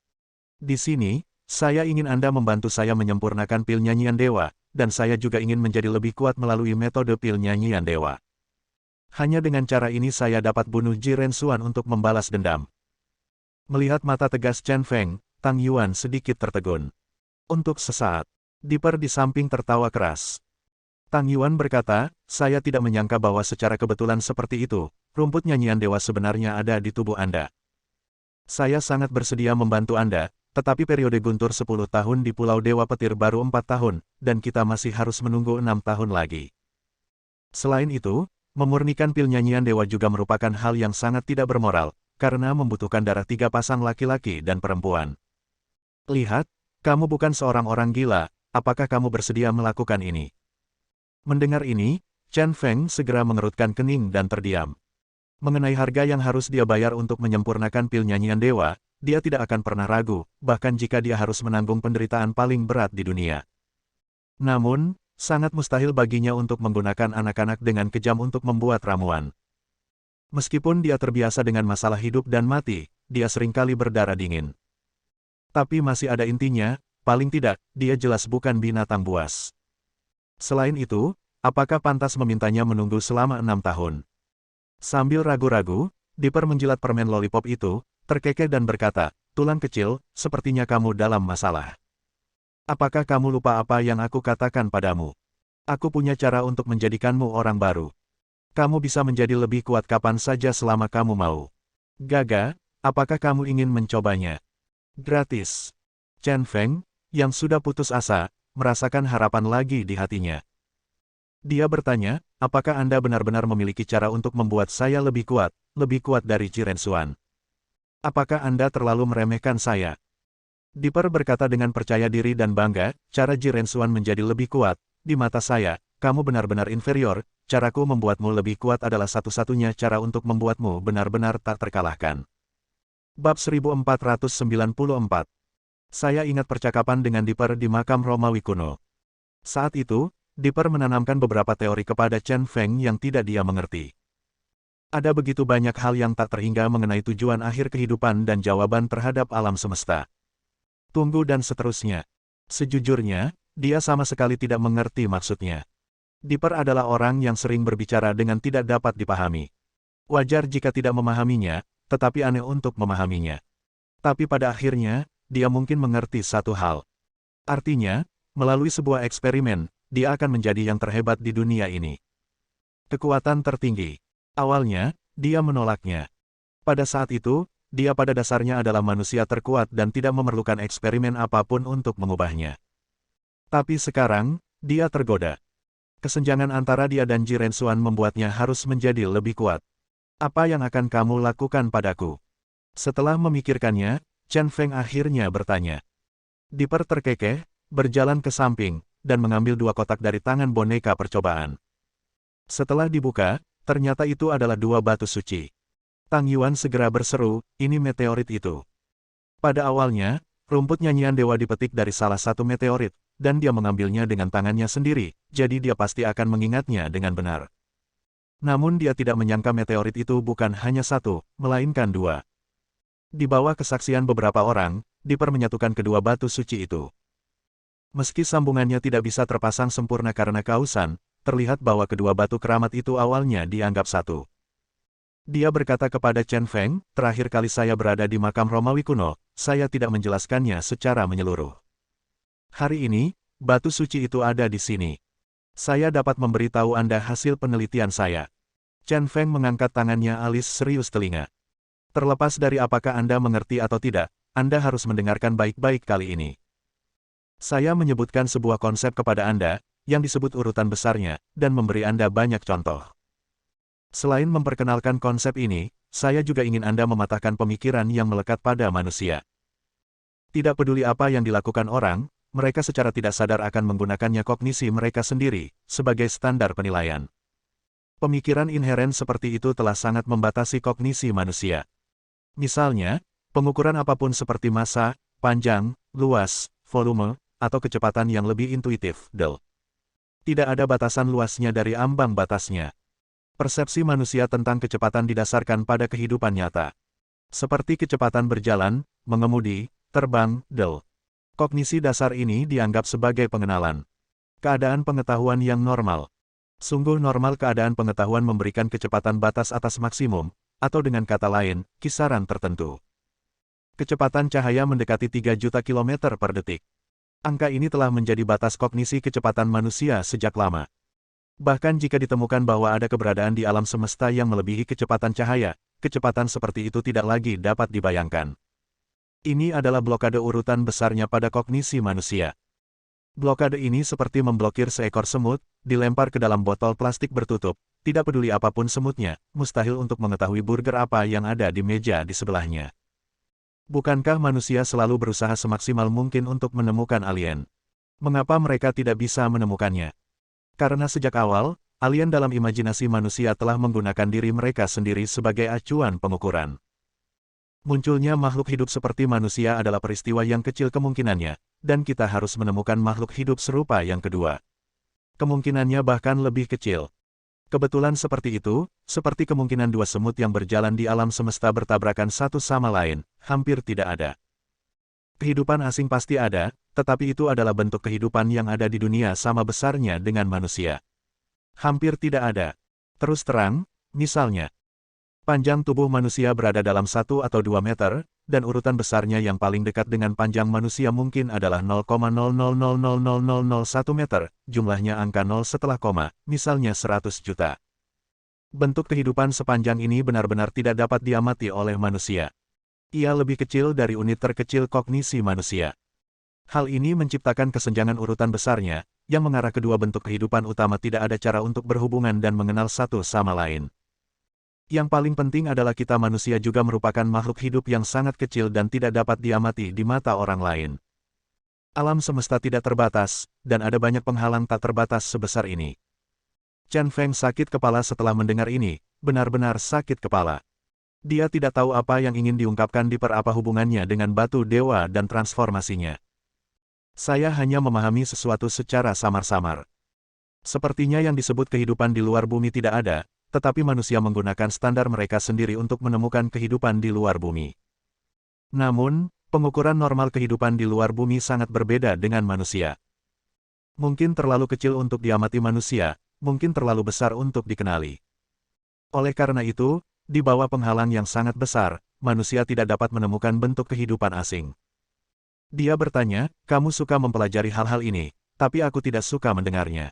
Di sini, saya ingin Anda membantu saya menyempurnakan pil nyanyian dewa, dan saya juga ingin menjadi lebih kuat melalui metode pil nyanyian dewa. Hanya dengan cara ini saya dapat bunuh Ji Rensuan untuk membalas dendam. Melihat mata tegas Chen Feng, Tang Yuan sedikit tertegun. Untuk sesaat, Dipper di samping tertawa keras. Tang Yuan berkata, saya tidak menyangka bahwa secara kebetulan seperti itu, rumput nyanyian dewa sebenarnya ada di tubuh Anda. Saya sangat bersedia membantu Anda, tetapi periode guntur 10 tahun di Pulau Dewa Petir baru 4 tahun, dan kita masih harus menunggu 6 tahun lagi. Selain itu, memurnikan pil nyanyian dewa juga merupakan hal yang sangat tidak bermoral, karena membutuhkan darah 3 pasang laki-laki dan perempuan. Lihat, kamu bukan seorang orang gila, apakah kamu bersedia melakukan ini? Mendengar ini, Chen Feng segera mengerutkan kening dan terdiam. Mengenai harga yang harus dia bayar untuk menyempurnakan pil nyanyian dewa, dia tidak akan pernah ragu, bahkan jika dia harus menanggung penderitaan paling berat di dunia. Namun, sangat mustahil baginya untuk menggunakan anak-anak dengan kejam untuk membuat ramuan. Meskipun dia terbiasa dengan masalah hidup dan mati, dia seringkali berdarah dingin. Tapi masih ada intinya, paling tidak, dia jelas bukan binatang buas. Selain itu, apakah pantas memintanya menunggu selama 6 tahun? Sambil ragu-ragu, Dipper menjilat permen lollipop itu, terkekeh dan berkata, tulang kecil, sepertinya kamu dalam masalah. Apakah kamu lupa apa yang aku katakan padamu? Aku punya cara untuk menjadikanmu orang baru. Kamu bisa menjadi lebih kuat kapan saja selama kamu mau. Gaga, apakah kamu ingin mencobanya? Gratis. Chen Feng, yang sudah putus asa, merasakan harapan lagi di hatinya. Dia bertanya, apakah Anda benar-benar memiliki cara untuk membuat saya lebih kuat dari Jiren Xuan? Apakah Anda terlalu meremehkan saya? Dipper berkata dengan percaya diri dan bangga, cara Jiren Xuan menjadi lebih kuat, di mata saya, kamu benar-benar inferior, caraku membuatmu lebih kuat adalah satu-satunya cara untuk membuatmu benar-benar tak terkalahkan. Bab 1494. Saya ingat percakapan dengan Dipper di makam Romawi kuno. Saat itu, Dipper menanamkan beberapa teori kepada Chen Feng yang tidak dia mengerti. Ada begitu banyak hal yang tak terhingga mengenai tujuan akhir kehidupan dan jawaban terhadap alam semesta. Tunggu dan seterusnya. Sejujurnya, dia sama sekali tidak mengerti maksudnya. Dipper adalah orang yang sering berbicara dengan tidak dapat dipahami. Wajar jika tidak memahaminya, tetapi aneh untuk memahaminya. Tapi pada akhirnya, dia mungkin mengerti satu hal. Artinya, melalui sebuah eksperimen, dia akan menjadi yang terhebat di dunia ini. Kekuatan tertinggi. Awalnya, dia menolaknya. Pada saat itu, dia pada dasarnya adalah manusia terkuat dan tidak memerlukan eksperimen apapun untuk mengubahnya. Tapi sekarang, dia tergoda. Kesenjangan antara dia dan Jiren Xuan membuatnya harus menjadi lebih kuat. Apa yang akan kamu lakukan padaku? Setelah memikirkannya, Chen Feng akhirnya bertanya. Dipper terkekeh, berjalan ke samping, dan mengambil 2 kotak dari tangan boneka percobaan. Setelah dibuka, ternyata itu adalah 2 batu suci. Tang Yuan segera berseru, ini meteorit itu. Pada awalnya, rumput nyanyian dewa dipetik dari salah satu meteorit, dan dia mengambilnya dengan tangannya sendiri, jadi dia pasti akan mengingatnya dengan benar. Namun dia tidak menyangka meteorit itu bukan hanya 1, melainkan 2. Di bawah kesaksian beberapa orang, Dipper menyatukan kedua batu suci itu. Meski sambungannya tidak bisa terpasang sempurna karena kausan, terlihat bahwa kedua batu keramat itu awalnya dianggap satu. Dia berkata kepada Chen Feng, terakhir kali saya berada di makam Romawi kuno, saya tidak menjelaskannya secara menyeluruh. Hari ini, batu suci itu ada di sini. Saya dapat memberitahu Anda hasil penelitian saya. Chen Feng mengangkat tangannya alis serius telinga. Terlepas dari apakah Anda mengerti atau tidak, Anda harus mendengarkan baik-baik kali ini. Saya menyebutkan sebuah konsep kepada Anda, yang disebut urutan besarnya, dan memberi Anda banyak contoh. Selain memperkenalkan konsep ini, saya juga ingin Anda mematahkan pemikiran yang melekat pada manusia. Tidak peduli apa yang dilakukan orang, mereka secara tidak sadar akan menggunakannya kognisi mereka sendiri, sebagai standar penilaian. Pemikiran inheren seperti itu telah sangat membatasi kognisi manusia. Misalnya, pengukuran apapun seperti massa, panjang, luas, volume, atau kecepatan yang lebih intuitif, del. Tidak ada batasan luasnya dari ambang batasnya. Persepsi manusia tentang kecepatan didasarkan pada kehidupan nyata. Seperti kecepatan berjalan, mengemudi, terbang, del. Kognisi dasar ini dianggap sebagai pengenalan. Keadaan pengetahuan yang normal. Sungguh normal keadaan pengetahuan memberikan kecepatan batas atas maksimum, atau dengan kata lain, kisaran tertentu. Kecepatan cahaya mendekati 3 juta kilometer per detik. Angka ini telah menjadi batas kognisi kecepatan manusia sejak lama. Bahkan jika ditemukan bahwa ada keberadaan di alam semesta yang melebihi kecepatan cahaya, kecepatan seperti itu tidak lagi dapat dibayangkan. Ini adalah blokade urutan besarnya pada kognisi manusia. Blokade ini seperti memblokir seekor semut, dilempar ke dalam botol plastik bertutup, tidak peduli apapun semutnya, mustahil untuk mengetahui burger apa yang ada di meja di sebelahnya. Bukankah manusia selalu berusaha semaksimal mungkin untuk menemukan alien? Mengapa mereka tidak bisa menemukannya? Karena sejak awal, alien dalam imajinasi manusia telah menggunakan diri mereka sendiri sebagai acuan pengukuran. Munculnya makhluk hidup seperti manusia adalah peristiwa yang kecil kemungkinannya, dan kita harus menemukan makhluk hidup serupa yang kedua. Kemungkinannya bahkan lebih kecil. Kebetulan seperti itu, seperti kemungkinan dua semut yang berjalan di alam semesta bertabrakan satu sama lain, hampir tidak ada. Kehidupan asing pasti ada, tetapi itu adalah bentuk kehidupan yang ada di dunia sama besarnya dengan manusia. Hampir tidak ada. Terus terang, misalnya, panjang tubuh manusia berada dalam 1 atau 2 meter, dan urutan besarnya yang paling dekat dengan panjang manusia mungkin adalah 0,00000001 meter, jumlahnya angka 0 setelah koma, misalnya 100 juta. Bentuk kehidupan sepanjang ini benar-benar tidak dapat diamati oleh manusia. Ia lebih kecil dari unit terkecil kognisi manusia. Hal ini menciptakan kesenjangan urutan besarnya, yang mengarah kedua bentuk kehidupan utama tidak ada cara untuk berhubungan dan mengenal satu sama lain. Yang paling penting adalah kita manusia juga merupakan makhluk hidup yang sangat kecil dan tidak dapat diamati di mata orang lain. Alam semesta tidak terbatas, dan ada banyak penghalang tak terbatas sebesar ini. Chen Feng sakit kepala setelah mendengar ini, benar-benar sakit kepala. Dia tidak tahu apa yang ingin diungkapkan di apa hubungannya dengan batu dewa dan transformasinya. Saya hanya memahami sesuatu secara samar-samar. Sepertinya yang disebut kehidupan di luar bumi tidak ada, tetapi manusia menggunakan standar mereka sendiri untuk menemukan kehidupan di luar bumi. Namun, pengukuran normal kehidupan di luar bumi sangat berbeda dengan manusia. Mungkin terlalu kecil untuk diamati manusia, mungkin terlalu besar untuk dikenali. Oleh karena itu, di bawah penghalang yang sangat besar, manusia tidak dapat menemukan bentuk kehidupan asing. Dia bertanya, kamu suka mempelajari hal-hal ini, tapi aku tidak suka mendengarnya.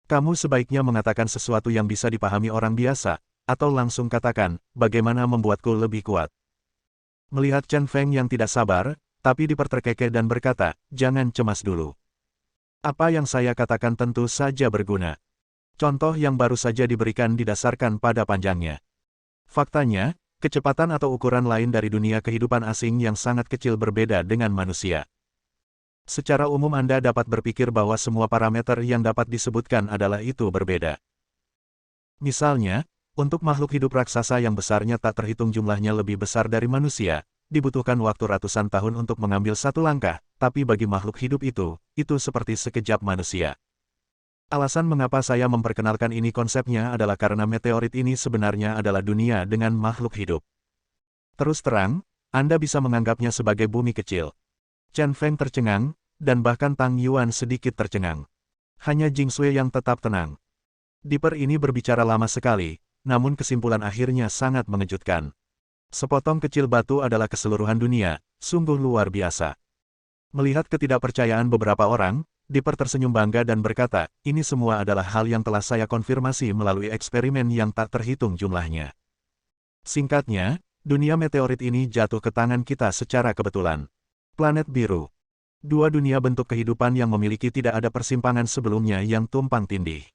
Kamu sebaiknya mengatakan sesuatu yang bisa dipahami orang biasa, atau langsung katakan, bagaimana membuatku lebih kuat. Melihat Chen Feng yang tidak sabar, tapi diperterkekeh dan berkata, jangan cemas dulu. Apa yang saya katakan tentu saja berguna. Contoh yang baru saja diberikan didasarkan pada panjangnya. Faktanya, kecepatan atau ukuran lain dari dunia kehidupan asing yang sangat kecil berbeda dengan manusia. Secara umum Anda dapat berpikir bahwa semua parameter yang dapat disebutkan adalah itu berbeda. Misalnya, untuk makhluk hidup raksasa yang besarnya tak terhitung jumlahnya lebih besar dari manusia, dibutuhkan waktu ratusan tahun untuk mengambil satu langkah, tapi bagi makhluk hidup itu seperti sekejap manusia. Alasan mengapa saya memperkenalkan ini konsepnya adalah karena meteorit ini sebenarnya adalah dunia dengan makhluk hidup. Terus terang, Anda bisa menganggapnya sebagai bumi kecil. Chen Feng tercengang, dan bahkan Tang Yuan sedikit tercengang. Hanya Jing Sui yang tetap tenang. Dipper ini berbicara lama sekali, namun kesimpulan akhirnya sangat mengejutkan. Sepotong kecil batu adalah keseluruhan dunia, sungguh luar biasa. Melihat ketidakpercayaan beberapa orang, Dipper tersenyum bangga dan berkata, ini semua adalah hal yang telah saya konfirmasi melalui eksperimen yang tak terhitung jumlahnya. Singkatnya, dunia meteorit ini jatuh ke tangan kita secara kebetulan. Planet biru. Dua dunia bentuk kehidupan yang memiliki tidak ada persimpangan sebelumnya yang tumpang tindih.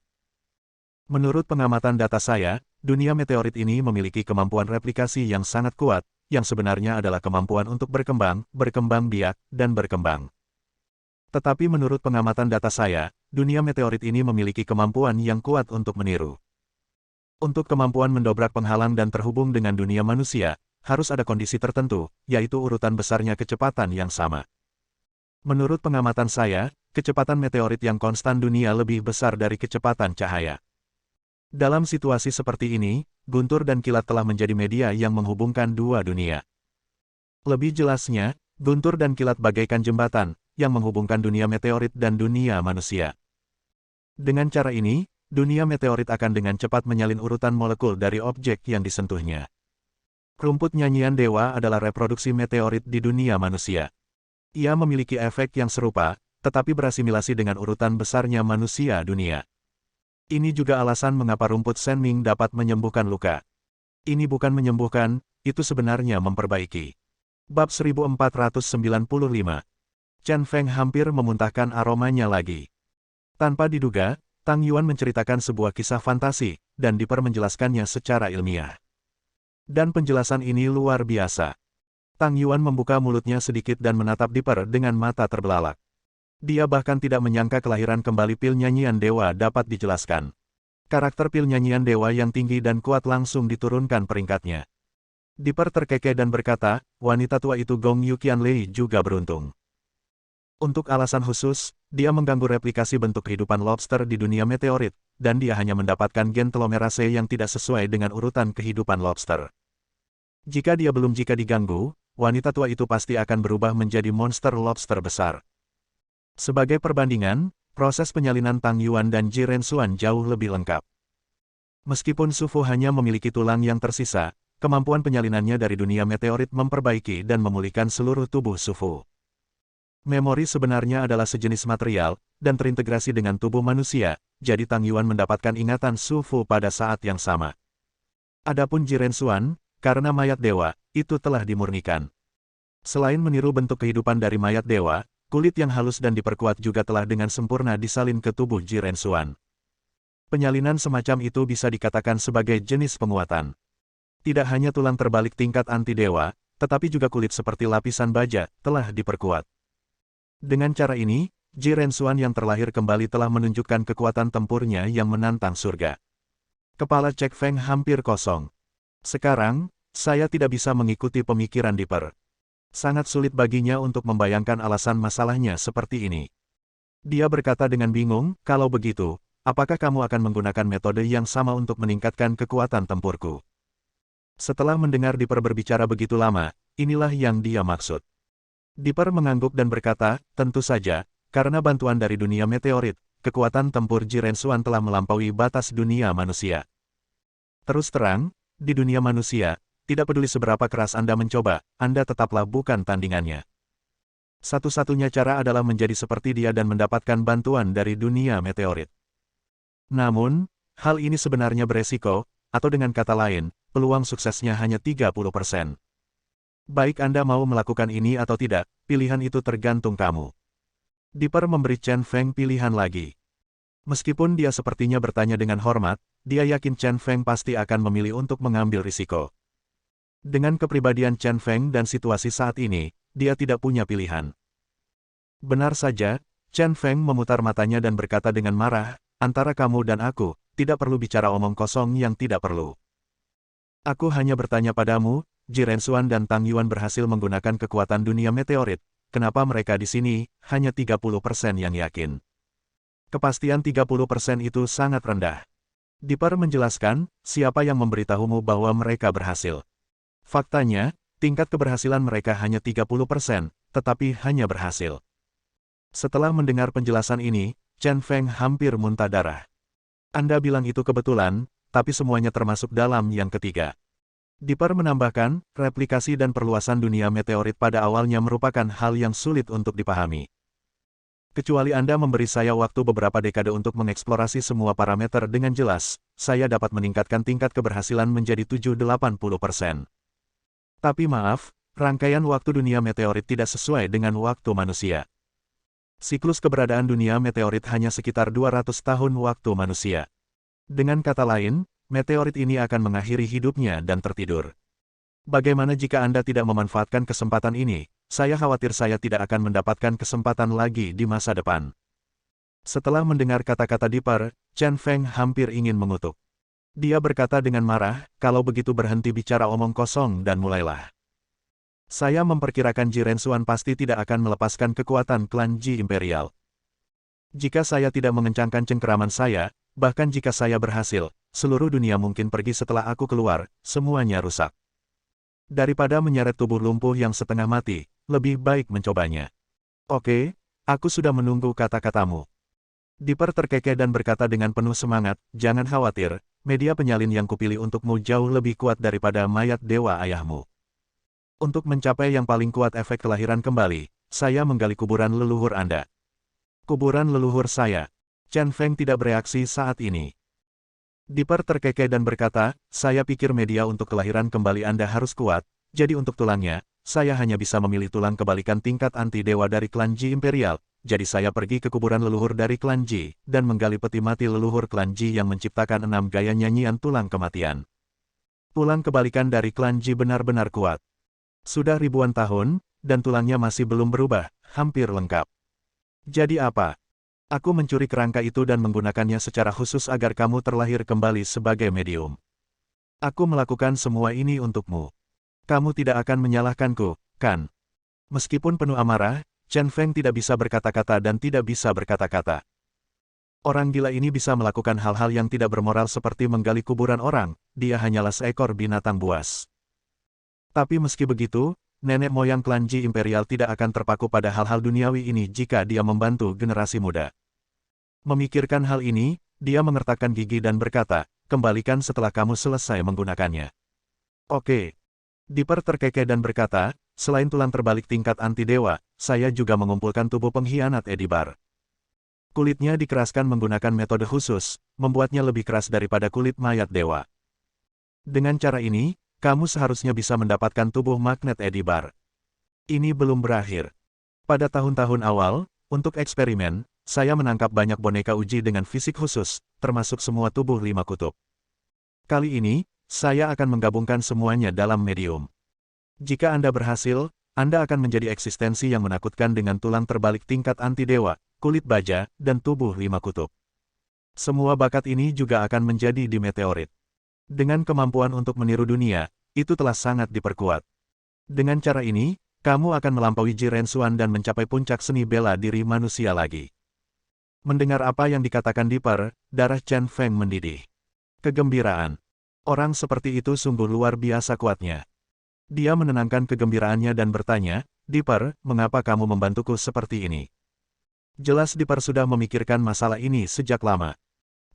Menurut pengamatan data saya, dunia meteorit ini memiliki kemampuan replikasi yang sangat kuat, yang sebenarnya adalah kemampuan untuk berkembang biak, dan berkembang. Tetapi menurut pengamatan data saya, dunia meteorit ini memiliki kemampuan yang kuat untuk meniru. Untuk kemampuan mendobrak penghalang dan terhubung dengan dunia manusia, harus ada kondisi tertentu, yaitu urutan besarnya kecepatan yang sama. Menurut pengamatan saya, kecepatan meteorit yang konstan dunia lebih besar dari kecepatan cahaya. Dalam situasi seperti ini, guntur dan kilat telah menjadi media yang menghubungkan dua dunia. Lebih jelasnya, guntur dan kilat bagaikan jembatan, yang menghubungkan dunia meteorit dan dunia manusia. Dengan cara ini, dunia meteorit akan dengan cepat menyalin urutan molekul dari objek yang disentuhnya. Rumput nyanyian dewa adalah reproduksi meteorit di dunia manusia. Ia memiliki efek yang serupa, tetapi berasimilasi dengan urutan besarnya manusia dunia. Ini juga alasan mengapa rumput Senming dapat menyembuhkan luka. Ini bukan menyembuhkan, itu sebenarnya memperbaiki. Bab 1495. Chen Feng hampir memuntahkan aromanya lagi. Tanpa diduga, Tang Yuan menceritakan sebuah kisah fantasi, dan Dipper menjelaskannya secara ilmiah. Dan penjelasan ini luar biasa. Tang Yuan membuka mulutnya sedikit dan menatap Dipper dengan mata terbelalak. Dia bahkan tidak menyangka kelahiran kembali pil nyanyian dewa dapat dijelaskan. Karakter pil nyanyian dewa yang tinggi dan kuat langsung diturunkan peringkatnya. Dipper terkekeh dan berkata, wanita tua itu Gong Yu Qianlei juga beruntung. Untuk alasan khusus, dia mengganggu replikasi bentuk kehidupan lobster di dunia meteorit, dan dia hanya mendapatkan gen telomerase yang tidak sesuai dengan urutan kehidupan lobster. Jika diganggu, wanita tua itu pasti akan berubah menjadi monster lobster besar. Sebagai perbandingan, proses penyalinan Tang Yuan dan Ji Rensuan jauh lebih lengkap. Meskipun Su Fu hanya memiliki tulang yang tersisa, kemampuan penyalinannya dari dunia meteorit memperbaiki dan memulihkan seluruh tubuh Su Fu. Memori sebenarnya adalah sejenis material, dan terintegrasi dengan tubuh manusia, jadi Tang Yuan mendapatkan ingatan Su Fu pada saat yang sama. Adapun Ji Rensuan, karena mayat dewa, itu telah dimurnikan. Selain meniru bentuk kehidupan dari mayat dewa, kulit yang halus dan diperkuat juga telah dengan sempurna disalin ke tubuh Ji Rensuan. Penyalinan semacam itu bisa dikatakan sebagai jenis penguatan. Tidak hanya tulang terbalik tingkat anti-dewa, tetapi juga kulit seperti lapisan baja, telah diperkuat. Dengan cara ini, Ji Rensuan yang terlahir kembali telah menunjukkan kekuatan tempurnya yang menantang surga. Kepala Cek Feng hampir kosong. Sekarang, saya tidak bisa mengikuti pemikiran Dipper. Sangat sulit baginya untuk membayangkan alasan masalahnya seperti ini. Dia berkata dengan bingung, kalau begitu, apakah kamu akan menggunakan metode yang sama untuk meningkatkan kekuatan tempurku? Setelah mendengar Dipper berbicara begitu lama, inilah yang dia maksud. Dipper mengangguk dan berkata, tentu saja, karena bantuan dari dunia meteorit, kekuatan tempur Ji Rensuan telah melampaui batas dunia manusia. Terus terang, di dunia manusia, tidak peduli seberapa keras Anda mencoba, Anda tetaplah bukan tandingannya. Satu-satunya cara adalah menjadi seperti dia dan mendapatkan bantuan dari dunia meteorit. Namun, hal ini sebenarnya beresiko, atau dengan kata lain, peluang suksesnya hanya 30%. Baik Anda mau melakukan ini atau tidak, pilihan itu tergantung kamu. Dipper memberi Chen Feng pilihan lagi. Meskipun dia sepertinya bertanya dengan hormat, dia yakin Chen Feng pasti akan memilih untuk mengambil risiko. Dengan kepribadian Chen Feng dan situasi saat ini, dia tidak punya pilihan. Benar saja, Chen Feng memutar matanya dan berkata dengan marah, antara kamu dan aku, tidak perlu bicara omong kosong yang tidak perlu. Aku hanya bertanya padamu, Ji Rensuan dan Tang Yuan berhasil menggunakan kekuatan dunia meteorit, kenapa mereka di sini, hanya 30% yang yakin. Kepastian 30% itu sangat rendah. Dipper menjelaskan, siapa yang memberitahumu bahwa mereka berhasil? Faktanya, tingkat keberhasilan mereka hanya 30%, tetapi hanya berhasil. Setelah mendengar penjelasan ini, Chen Feng hampir muntah darah. Anda bilang itu kebetulan, tapi semuanya termasuk dalam yang ketiga. Dipper menambahkan, replikasi dan perluasan dunia meteorit pada awalnya merupakan hal yang sulit untuk dipahami. Kecuali Anda memberi saya waktu beberapa dekade untuk mengeksplorasi semua parameter dengan jelas, saya dapat meningkatkan tingkat keberhasilan menjadi 70-80%. Tapi maaf, rangkaian waktu dunia meteorit tidak sesuai dengan waktu manusia. Siklus keberadaan dunia meteorit hanya sekitar 200 tahun waktu manusia. Dengan kata lain, meteorit ini akan mengakhiri hidupnya dan tertidur. Bagaimana jika Anda tidak memanfaatkan kesempatan ini? Saya khawatir saya tidak akan mendapatkan kesempatan lagi di masa depan. Setelah mendengar kata-kata Dipper, Chen Feng hampir ingin mengutuk. Dia berkata dengan marah, kalau begitu berhenti bicara omong kosong dan mulailah. Saya memperkirakan Ji Rensuan pasti tidak akan melepaskan kekuatan klan Ji Imperial. Jika saya tidak mengencangkan cengkeraman saya, bahkan jika saya berhasil, seluruh dunia mungkin pergi setelah aku keluar, semuanya rusak. Daripada menyeret tubuh lumpuh yang setengah mati, lebih baik mencobanya. Oke, aku sudah menunggu kata-katamu. Dipper terkekeh dan berkata dengan penuh semangat, jangan khawatir, media penyalin yang kupilih untukmu jauh lebih kuat daripada mayat dewa ayahmu. Untuk mencapai yang paling kuat efek kelahiran kembali, saya menggali kuburan leluhur Anda. Kuburan leluhur saya. Chen Feng tidak bereaksi saat ini. Dipper terkekeh dan berkata, saya pikir media untuk kelahiran kembali Anda harus kuat, jadi untuk tulangnya, saya hanya bisa memilih tulang kebalikan tingkat anti-dewa dari klan Ji Imperial, jadi saya pergi ke kuburan leluhur dari klan Ji, dan menggali peti mati leluhur klan Ji yang menciptakan 6 gaya nyanyian tulang kematian. Tulang kebalikan dari klan Ji benar-benar kuat. Sudah ribuan tahun, dan tulangnya masih belum berubah, hampir lengkap. Jadi apa? Aku mencuri kerangka itu dan menggunakannya secara khusus agar kamu terlahir kembali sebagai medium. Aku melakukan semua ini untukmu. Kamu tidak akan menyalahkanku, kan? Meskipun penuh amarah, Chen Feng tidak bisa berkata-kata dan tidak bisa berkata-kata. Orang gila ini bisa melakukan hal-hal yang tidak bermoral seperti menggali kuburan orang, dia hanyalah seekor binatang buas. Tapi meski begitu, nenek moyang klan Ji Imperial tidak akan terpaku pada hal-hal duniawi ini jika dia membantu generasi muda. Memikirkan hal ini, dia mengertakkan gigi dan berkata, kembalikan setelah kamu selesai menggunakannya. Oke. Dipper terkekeh dan berkata, selain tulang terbalik tingkat anti-dewa, saya juga mengumpulkan tubuh pengkhianat Edibar. Kulitnya dikeraskan menggunakan metode khusus, membuatnya lebih keras daripada kulit mayat dewa. Dengan cara ini, kamu seharusnya bisa mendapatkan tubuh magnet Edibar. Ini belum berakhir. Pada tahun-tahun awal, untuk eksperimen, saya menangkap banyak boneka uji dengan fisik khusus, termasuk semua tubuh 5 kutub. Kali ini, saya akan menggabungkan semuanya dalam medium. Jika Anda berhasil, Anda akan menjadi eksistensi yang menakutkan dengan tulang terbalik tingkat anti-dewa, kulit baja, dan tubuh 5 kutub. Semua bakat ini juga akan menjadi di meteorit. Dengan kemampuan untuk meniru dunia, itu telah sangat diperkuat. Dengan cara ini, kamu akan melampaui Ji Rensuan dan mencapai puncak seni bela diri manusia lagi. Mendengar apa yang dikatakan Dipper, darah Chen Feng mendidih. Kegembiraan. Orang seperti itu sungguh luar biasa kuatnya. Dia menenangkan kegembiraannya dan bertanya, Dipper, mengapa kamu membantuku seperti ini? Jelas Dipper sudah memikirkan masalah ini sejak lama.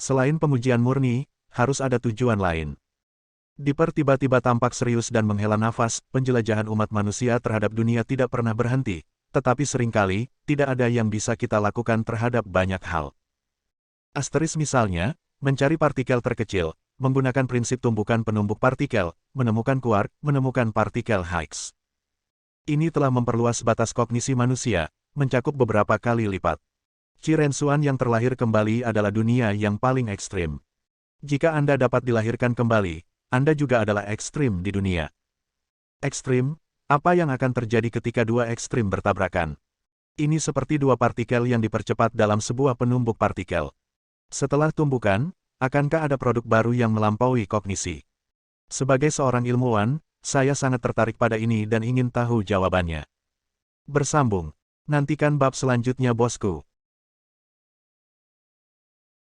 Selain pengujian murni, harus ada tujuan lain. Dipper tiba-tiba tampak serius dan menghela nafas, penjelajahan umat manusia terhadap dunia tidak pernah berhenti, tetapi seringkali, tidak ada yang bisa kita lakukan terhadap banyak hal. Asteris misalnya, mencari partikel terkecil, menggunakan prinsip tumbukan penumbuk partikel, menemukan kuark, menemukan partikel Higgs. Ini telah memperluas batas kognisi manusia, mencakup beberapa kali lipat. Ji Rensuan yang terlahir kembali adalah dunia yang paling ekstrim. Jika Anda dapat dilahirkan kembali, Anda juga adalah ekstrim di dunia. Ekstrim? Apa yang akan terjadi ketika dua ekstrim bertabrakan? Ini seperti dua partikel yang dipercepat dalam sebuah penumbuk partikel. Setelah tumbukan, akankah ada produk baru yang melampaui kognisi? Sebagai seorang ilmuwan, saya sangat tertarik pada ini dan ingin tahu jawabannya. Bersambung. Nantikan bab selanjutnya bosku.